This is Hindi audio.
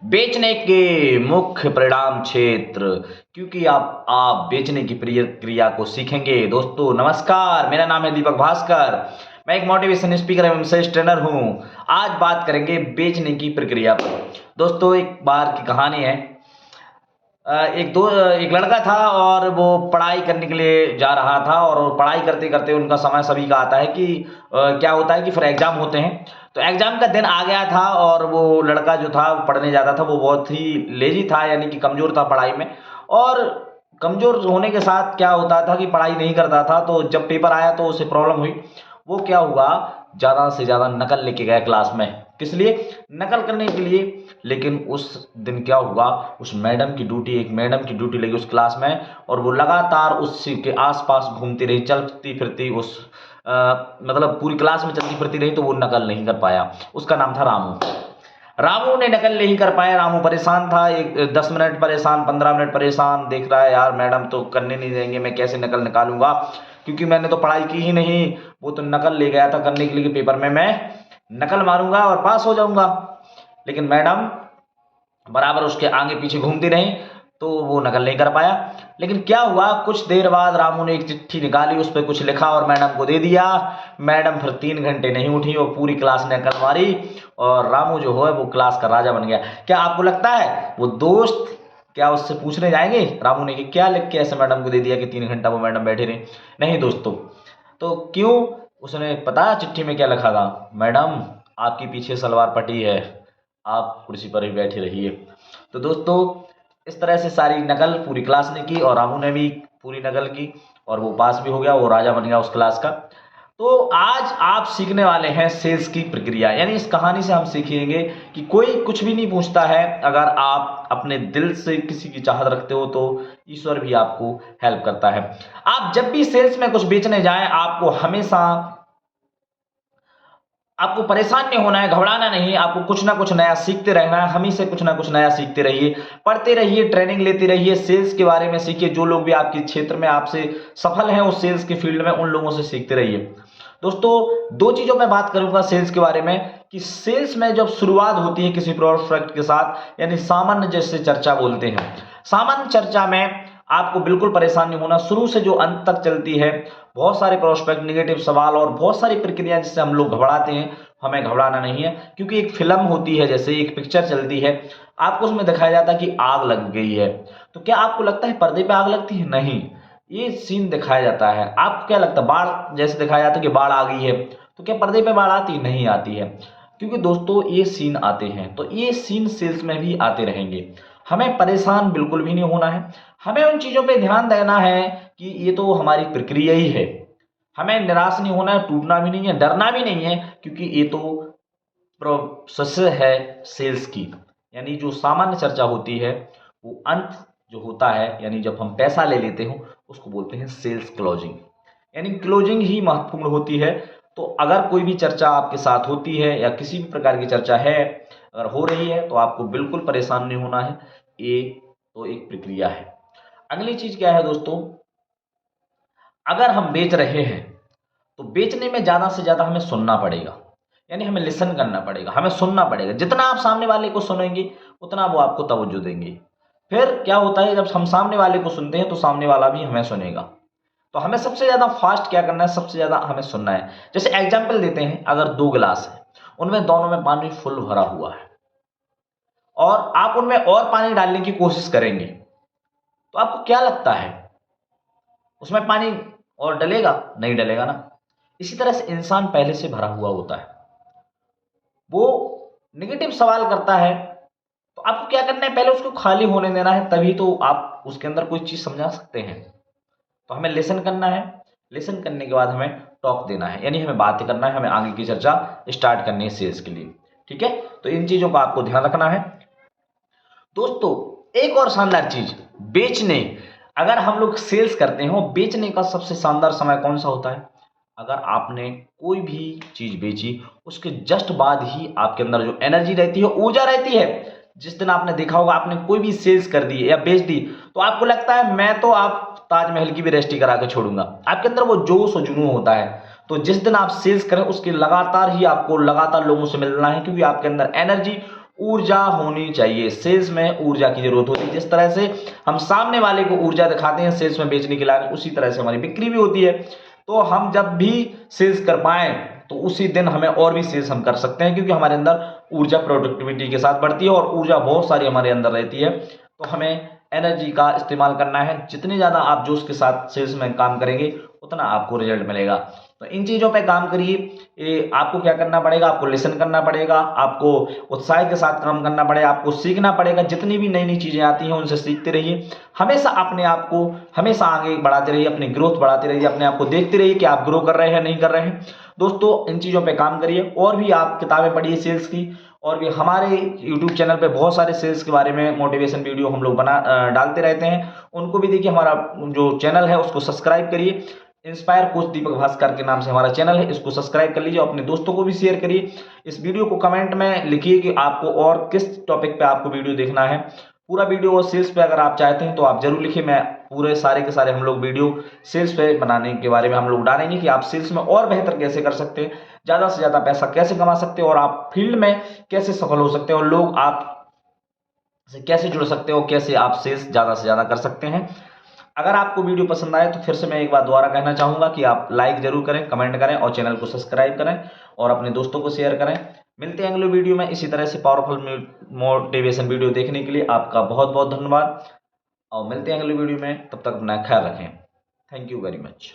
बेचने के मुख्य परिणाम क्षेत्र, क्योंकि आप बेचने की प्रक्रिया को सीखेंगे। दोस्तों नमस्कार, मेरा नाम है दीपक भास्कर। मैं एक मोटिवेशन स्पीकर एवं सेल्स ट्रेनर हूं। आज बात करेंगे बेचने की प्रक्रिया पर। दोस्तों एक बार की कहानी है। एक लड़का था और वो पढ़ाई करने के लिए जा रहा था और पढ़ाई करते करते उनका समय सभी का आता है कि क्या होता है कि फिर एग्जाम होते हैं। तो एग्जाम का दिन आ गया था और वो लड़का जो था वो पढ़ने जाता था, वो बहुत ही लेजी था, यानी कि कमजोर था पढ़ाई में। और कमजोर होने के साथ क्या होता था कि पढ़ाई नहीं करता था, तो जब पेपर आया तो उसे प्रॉब्लम हुई। वो क्या हुआ, ज्यादा से ज्यादा नकल लेके गया क्लास में। किस लिए? नकल करने के लिए। लेकिन उस दिन क्या हुआ, उस मैडम की ड्यूटी, एक मैडम की ड्यूटी लगी उस क्लास में, और वो लगातार उसी के आसपास घूमती रही, चलती फिरती मतलब पूरी क्लास में चलती फिरती रही, तो वो नकल नहीं कर पाया। उसका नाम था रामू। रामू ने नकल नहीं कर पाया। रामू परेशान था, एक 10 मिनट परेशान, 15 मिनट परेशान, देख रहा है यार मैडम तो करने नहीं देंगे, मैं कैसे नकल निकालूंगा, क्योंकि मैंने तो पढ़ाई की ही नहीं। वो तो नकल ले गया था करने के लिए कि पेपर में मैं नकल मारूंगा और पास हो जाऊंगा। लेकिन मैडम बराबर उसके आगे पीछे घूमती रही, तो वो नकल नहीं कर पाया। लेकिन क्या हुआ, कुछ देर बाद रामू ने एक चिट्ठी निकाली, उस पर कुछ लिखा और मैडम को दे दिया। मैडम फिर 3 घंटे नहीं उठी और पूरी क्लास ने नकल मारी, और रामू जो है वो क्लास का राजा बन गया। क्या आपको लगता है वो दोस्त क्या उससे पूछने जाएंगे रामू ने कि क्या लिख के ऐसे मैडम को दे दिया कि 3 घंटा वो मैडम बैठी रही? नहीं दोस्तों। तो क्यों? उसने पता चिट्ठी में क्या लिखा था, मैडम आपकी पीछे सलवार पटी है, आप कुर्सी पर ही बैठे रहिए। तो दोस्तों इस तरह से सारी नकल पूरी क्लास ने की और रामू ने भी पूरी नकल की, और वो पास भी हो गया, वो राजा बन गया उस क्लास का। तो आज आप सीखने वाले हैं सेल्स की प्रक्रिया, यानी इस कहानी से हम सीखेंगे कि कोई कुछ भी नहीं पूछता है। अगर आप अपने दिल से किसी की चाहत रखते हो तो ईश्वर भी आपको हेल्प करता है। आप जब भी सेल्स में कुछ बेचने जाएं, आपको परेशान नहीं होना है, घबराना नहीं, आपको कुछ ना कुछ नया सीखते रहना है। हम ही से कुछ ना कुछ नया सीखते रहिए, पढ़ते रहिए, ट्रेनिंग लेते रहिए, सेल्स के बारे में सीखिए। जो लोग भी आपके क्षेत्र में आपसे सफल हैं उस सेल्स के फील्ड में, उन लोगों से सीखते रहिए। दोस्तों दो चीजों में बात करूंगा सेल्स के बारे में, कि सेल्स में जब शुरुआत होती है किसी प्रोडक्ट के साथ, यानी सामान्य जैसे चर्चा बोलते हैं, सामान्य चर्चा में आपको बिल्कुल परेशान नहीं होना, शुरू से जो अंत तक चलती है। बहुत सारे प्रोस्पेक्ट, निगेटिव सवाल और बहुत सारी प्रक्रिया जिससे हम लोग घबराते हैं, हमें घबराना नहीं है। क्योंकि एक फिल्म होती है, जैसे एक पिक्चर चलती है, आपको उसमें दिखाया जाता है कि आग लग गई है, तो क्या आपको लगता है पर्दे पे आग लगती है? नहीं, ये सीन दिखाया जाता है। आपको क्या लगता है, बाढ़ जैसे दिखाया जाता है कि बाढ़ आ गई है, तो क्या पर्दे पे बाढ़ आती? नहीं आती है। क्योंकि दोस्तों ये सीन आते हैं, तो ये सीन सेल्स में भी आते रहेंगे। हमें परेशान बिल्कुल भी नहीं होना है। हमें उन चीजों पे ध्यान देना है कि ये तो हमारी प्रक्रिया ही है। हमें निराश नहीं होना है, टूटना भी नहीं है, डरना भी नहीं है, क्योंकि ये तो प्रोसेस है सेल्स की। यानी जो सामान्य चर्चा होती है, वो अंत जो होता है, यानी जब हम पैसा ले लेते हो, उसको बोलते हैं सेल्स क्लोजिंग। यानी क्लोजिंग ही महत्वपूर्ण होती है। तो अगर कोई भी चर्चा आपके साथ होती है या किसी भी प्रकार की चर्चा है, अगर हो रही है, तो आपको बिल्कुल परेशान नहीं होना है। ये तो एक प्रक्रिया है। अगली चीज क्या है दोस्तों, अगर हम बेच रहे हैं तो बेचने में ज्यादा से ज्यादा हमें सुनना पड़ेगा, यानी हमें लिसन करना पड़ेगा, हमें सुनना पड़ेगा। जितना आप सामने वाले को सुनेंगे उतना वो आपको तवज्जो देंगे। फिर क्या होता है, जब हम सामने वाले को सुनते हैं तो सामने वाला भी हमें सुनेगा। तो हमें सबसे ज्यादा फास्ट क्या करना है, सबसे ज्यादा हमें सुनना है। जैसे एग्जाम्पल देते हैं, अगर 2 गिलास है, उनमें दोनों में पानी फुल भरा हुआ है, और आप उनमें और पानी डालने की कोशिश करेंगे, तो आपको क्या लगता है, उसमें पानी और डलेगा? नहीं डलेगा ना। इसी तरह से इंसान पहले से भरा हुआ होता है, वो निगेटिव सवाल करता है, तो आपको क्या करना है, पहले उसको खाली होने देना है, तभी तो आप उसके अंदर कोई चीज समझा सकते हैं। तो हमें लेसन करना है, लेसन करने के बाद हमें टॉक देना है, यानी हमें बातें करना है, हमें आगे की चर्चा स्टार्ट करनी है सेल्स के लिए। ठीक है, तो इन चीजों का आपको ध्यान रखना है। दोस्तों एक और शानदार चीज, बेचने, अगर हम लोग सेल्स करते हो, बेचने का सबसे शानदार समय कौन सा होता है? अगर आपने कोई भी चीज बेची, उसके जस्ट बाद ही आपके अंदर जो एनर्जी रहती है, ऊर्जा रहती है। जिस दिन आपने देखा होगा आपने कोई भी सेल्स कर दी या बेच दी, तो आपको लगता है मैं तो आप ताजमहल की भी रजिस्ट्री करा के छोड़ूंगा। आपके अंदर वो जोश और जुनून होता है। तो जिस दिन आप सेल्स करें, उसके लगातार ही आपको लगातार लोगों से मिलना है, क्योंकि आपके अंदर एनर्जी ऊर्जा होनी चाहिए। सेल्स में ऊर्जा की जरूरत होती है। जिस तरह से हम सामने वाले को ऊर्जा दिखाते हैं सेल्स में बेचने के लिए, उसी तरह से हमारी बिक्री भी होती है। तो हम जब भी सेल्स कर पाए तो उसी दिन हमें और भी सेल्स हम कर सकते हैं, क्योंकि हमारे अंदर ऊर्जा प्रोडक्टिविटी के साथ बढ़ती है और ऊर्जा बहुत सारी हमारे अंदर रहती है। तो हमें एनर्जी का इस्तेमाल करना है। जितनी ज़्यादा आप जोश के साथ सेल्स में काम करेंगे उतना आपको रिजल्ट मिलेगा। तो इन चीज़ों पे काम करिए। ये आपको क्या करना पड़ेगा, आपको लिसन करना पड़ेगा, आपको उत्साह के साथ काम करना पड़ेगा, आपको सीखना पड़ेगा। जितनी भी नई नई चीज़ें आती हैं उनसे सीखते रहिए। हमेशा अपने आप को हमेशा आगे बढ़ाते रहिए, अपनी ग्रोथ बढ़ाते रहिए, अपने आप को देखते रहिए कि आप ग्रो कर रहे हैं नहीं कर रहे हैं। दोस्तों इन चीज़ों पे काम करिए। और भी आप किताबें पढ़िए सेल्स की, और भी हमारे यूट्यूब चैनल पे बहुत सारे सेल्स के बारे में मोटिवेशन वीडियो हम लोग डालते रहते हैं, उनको भी देखिए। हमारा जो चैनल है उसको सब्सक्राइब करिए। इंस्पायर कोच दीपक भास्कर के नाम से हमारा चैनल है, इसको सब्सक्राइब कर लीजिए। अपने दोस्तों को भी शेयर करिए। इस वीडियो को कमेंट में लिखिए कि आपको और किस टॉपिक पे आपको वीडियो देखना है। पूरा वीडियो और सेल्स पे अगर आप चाहते हैं तो आप जरूर लिखिए। मैं पूरे सारे के सारे हम लोग वीडियो सेल्स पे बनाने के बारे में हम लोग डालेंगे कि आप सेल्स में और बेहतर कैसे कर सकते हैं, ज़्यादा से ज़्यादा पैसा कैसे कमा सकते हैं, और आप फील्ड में कैसे सफल हो सकते हैं, और लोग आप से कैसे जुड़ सकते हो, कैसे आप सेल्स ज़्यादा से ज़्यादा कर सकते हैं। अगर आपको वीडियो पसंद आए तो फिर से मैं एक बार दोबारा कहना चाहूँगा कि आप लाइक जरूर करें, कमेंट करें और चैनल को सब्सक्राइब करें और अपने दोस्तों को शेयर करें। मिलते हैं अगले वीडियो में इसी तरह से पावरफुल मोटिवेशन वीडियो देखने के लिए आपका बहुत बहुत धन्यवाद। और मिलते हैं अगले वीडियो में, तब तक अपना ख्याल रखें। Thank you very much.